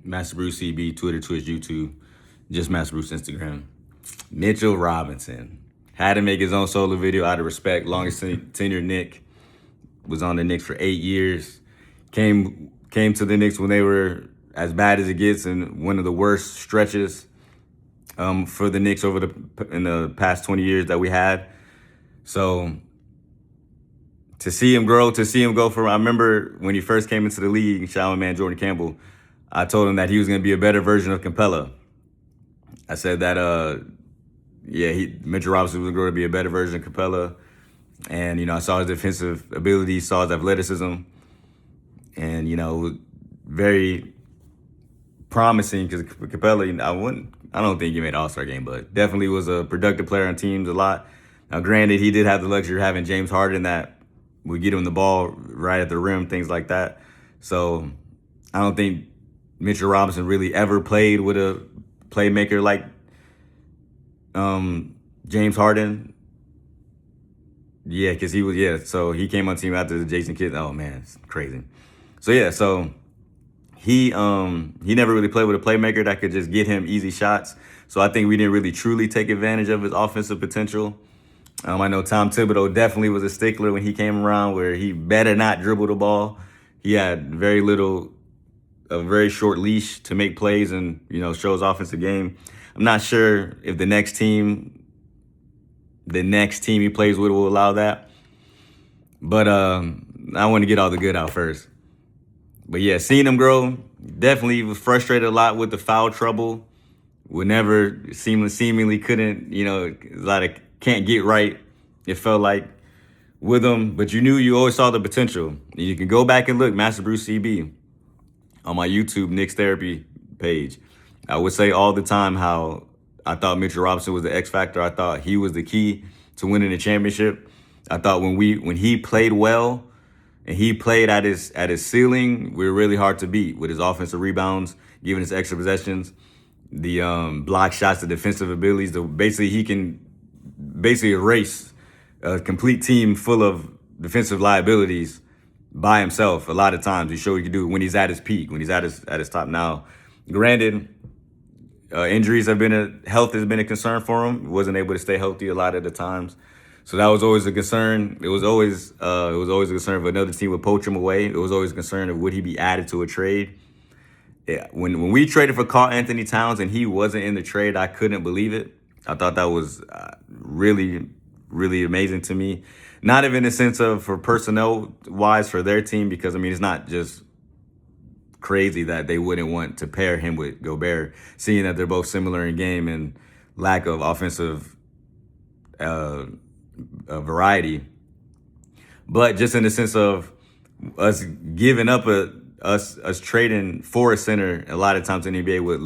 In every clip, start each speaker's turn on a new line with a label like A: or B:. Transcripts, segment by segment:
A: Master Bruce CB, Twitter, Twitch, YouTube, just Master Bruce Instagram. Mitchell Robinson had to make his own solo video out of respect. Longest tenure Knick, was on the Knicks for 8 years. Came to the Knicks when they were as bad as it gets and one of the worst stretches for the Knicks in the past 20 years that we had. So to see him grow, to see him go from, I remember when he first came into the league, shout out my man Jordan Campbell, I told him that he was going to be a better version of Capella. I said that, Mitchell Robinson was going to be a better version of Capella. And, I saw his defensive ability, saw his athleticism, and, very promising because Capella, I don't think he made All-Star game, but definitely was a productive player on teams a lot. Now, granted, he did have the luxury of having James Harden that would get him the ball right at the rim, things like that. So I don't think Mitchell Robinson really ever played with a playmaker like James Harden. Yeah, because so he came on team after the Jason Kidd. Oh, man, it's crazy. So he never really played with a playmaker that could just get him easy shots. So I think we didn't really truly take advantage of his offensive potential. I know Tom Thibodeau definitely was a stickler when he came around where he better not dribble the ball. He had a very short leash to make plays and, show his offensive game. I'm not sure if the next team he plays with will allow that. But I want to get all the good out first. But yeah, seeing him grow, definitely was frustrated a lot with the foul trouble. Whenever seemingly couldn't, a lot of can't get right, it felt like, with him. But you always saw the potential. And you can go back and look, Master Bruce CB, on my YouTube Knicks Therapy page. I would say all the time how I thought Mitchell Robinson was the X factor. I thought he was the key to winning the championship. I thought when he played well and he played at his ceiling, we were really hard to beat with his offensive rebounds, giving us extra possessions, the block shots, the defensive abilities. He can erase a complete team full of defensive liabilities by himself. A lot of times he showed he can do it when he's at his peak, when he's at his top. Now, granted, injuries health has been a concern for him. He wasn't able to stay healthy a lot of the times. So that was always a concern. It was always a concern if another team would poach him away. It was always a concern of would he be added to a trade. Yeah, when we traded for Karl Anthony Towns and he wasn't in the trade, I couldn't believe it. I thought that was really, really amazing to me. Not even in the sense of for personnel-wise for their team, because, it's not just crazy that they wouldn't want to pair him with Gobert, seeing that they're both similar in game and lack of offensive variety. But just in the sense of us giving up us trading for a center, a lot of times in the NBA with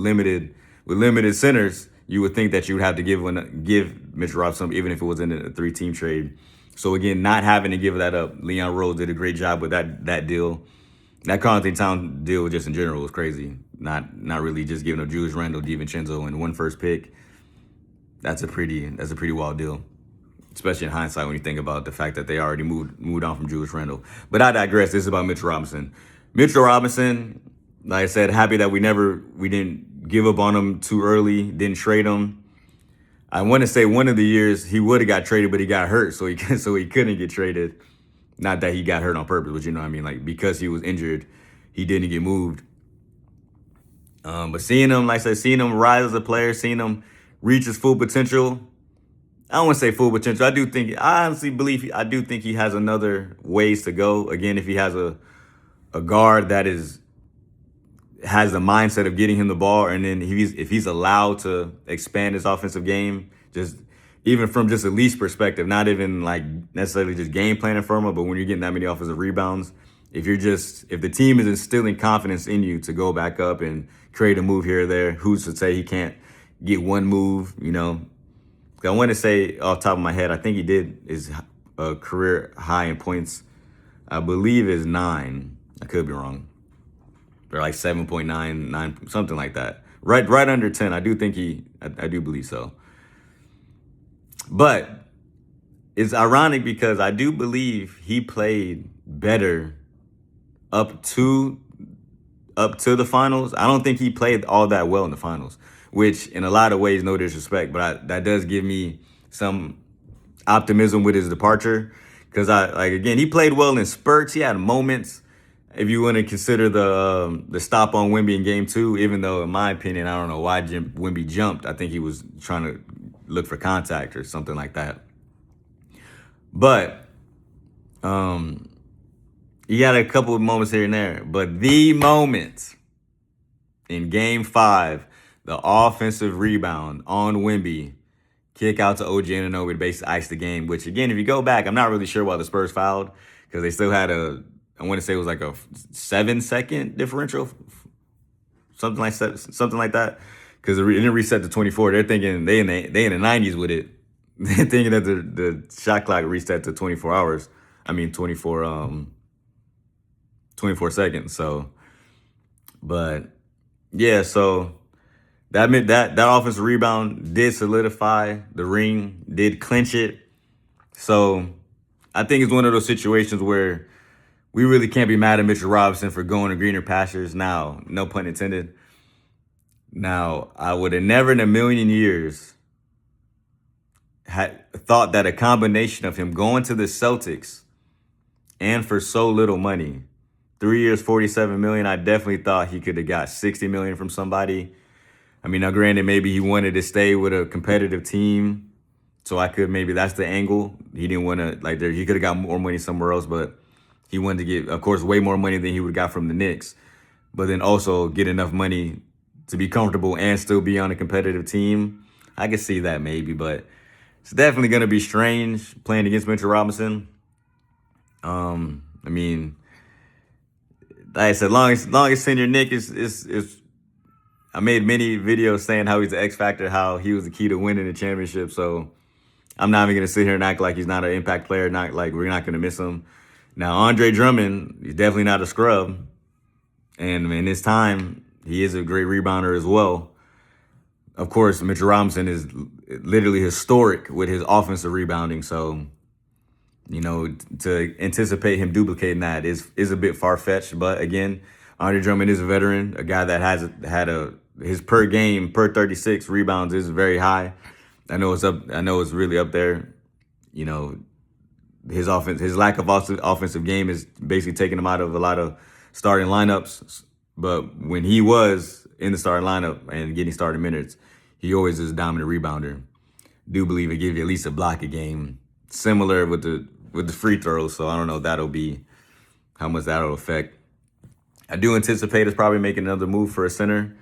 A: limited centers, you would think that you would have to give Mitchell Robinson, even if it was in a 3-team trade. So again, not having to give that up. Leon Rose did a great job with that deal. That Karl Anthony Towns deal just in general was crazy. Not really just giving up Julius Randle, DiVincenzo, and 1 first pick. That's a pretty wild deal, especially in hindsight when you think about the fact that they already moved on from Julius Randle. But I digress. This is about Mitchell Robinson. Mitchell Robinson, like I said, happy that we didn't give up on him too early, didn't trade him. I want to say one of the years he would have got traded, but he got hurt, so he couldn't get traded. Not that he got hurt on purpose, but like because he was injured, he didn't get moved. But seeing him, like I said, seeing him rise as a player, seeing him reach his full potential. I don't want to say full potential. I honestly believe I do think he has another ways to go. Again, if he has a guard that has the mindset of getting him the ball, and then if he's allowed to expand his offensive game, just even from just a leash perspective, not even like necessarily just game planning for him, but when you're getting that many offensive rebounds, if the team is instilling confidence in you to go back up and create a move here or there, who's to say he can't get one move, I want to say off the top of my head, I think he did his career high in points, I believe is 9. I could be wrong. Or like 7.99, something like that. Right under 10. I do believe so. But it's ironic because I do believe he played better up to up to the finals, I don't think he played all that well in the finals, which in a lot of ways, no disrespect, but that does give me some optimism with his departure. Because again, he played well in spurts. He had moments. If you want to consider the stop on Wemby in game 2, even though in my opinion, I don't know why Wemby jumped. I think he was trying to look for contact or something like that. But he had a couple of moments here and there. But the moment in game 5, the offensive rebound on Wemby, kick out to OG Anunoby to basically ice the game, which again, if you go back, I'm not really sure why the Spurs fouled, because they still had I want to say it was like a 7-second differential, something like that, because it didn't reset to 24. They're thinking they in the 90s with it. They're thinking that the shot clock reset to 24 hours. I mean 24 seconds. So, but yeah, so that meant that offensive rebound did solidify the ring, did clinch it. So I think it's one of those situations where we really can't be mad at Mitchell Robinson for going to greener pastures. Now, no pun intended. Now, I would have never in a million years had thought that a combination of him going to the Celtics and for so little money, 3 years, $47 million, I definitely thought he could have got $60 million from somebody. I mean, now granted, maybe he wanted to stay with a competitive team, so maybe that's the angle. He didn't want to, he could have got more money somewhere else, but he wanted to get, of course, way more money than he would have got from the Knicks, but then also get enough money to be comfortable and still be on a competitive team. I could see that maybe, but it's definitely going to be strange playing against Mitchell Robinson. I mean, like I said, longest tenure Knick is. I made many videos saying how he's the X factor, how he was the key to winning the championship. So I'm not even gonna sit here and act like he's not an impact player, not like we're not gonna miss him. Now Andre Drummond, he's definitely not a scrub, and in his time, he is a great rebounder as well. Of course, Mitchell Robinson is literally historic with his offensive rebounding. So, to anticipate him duplicating that is a bit far-fetched. But again, Andre Drummond is a veteran, a guy that has had his per game, per 36 rebounds is very high. I know it's really up there. His lack of offensive game is basically taking him out of a lot of starting lineups. But when he was in the starting lineup and getting starting minutes, he always is a dominant rebounder. Do believe it gives you at least a block a game, similar with the free throws. So I don't know how much that'll affect. I do anticipate us probably making another move for a center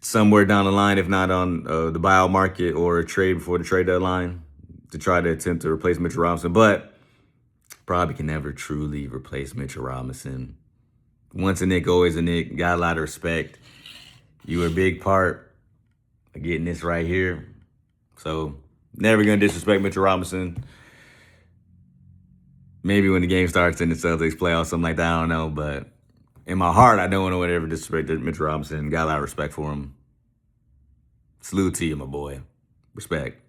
A: somewhere down the line, if not on the buyout market or a trade before the trade deadline, to try to attempt to replace Mitchell Robinson. But probably can never truly replace Mitchell Robinson. Once a Knick, always a Knick. Got a lot of respect. You were a big part of getting this right here. So never going to disrespect Mitchell Robinson. Maybe when the game starts in the Celtics playoffs, something like that, I don't know. But in my heart, I don't want to ever disrespect Mitchell Robinson. Got a lot of respect for him. Salute to you, my boy. Respect.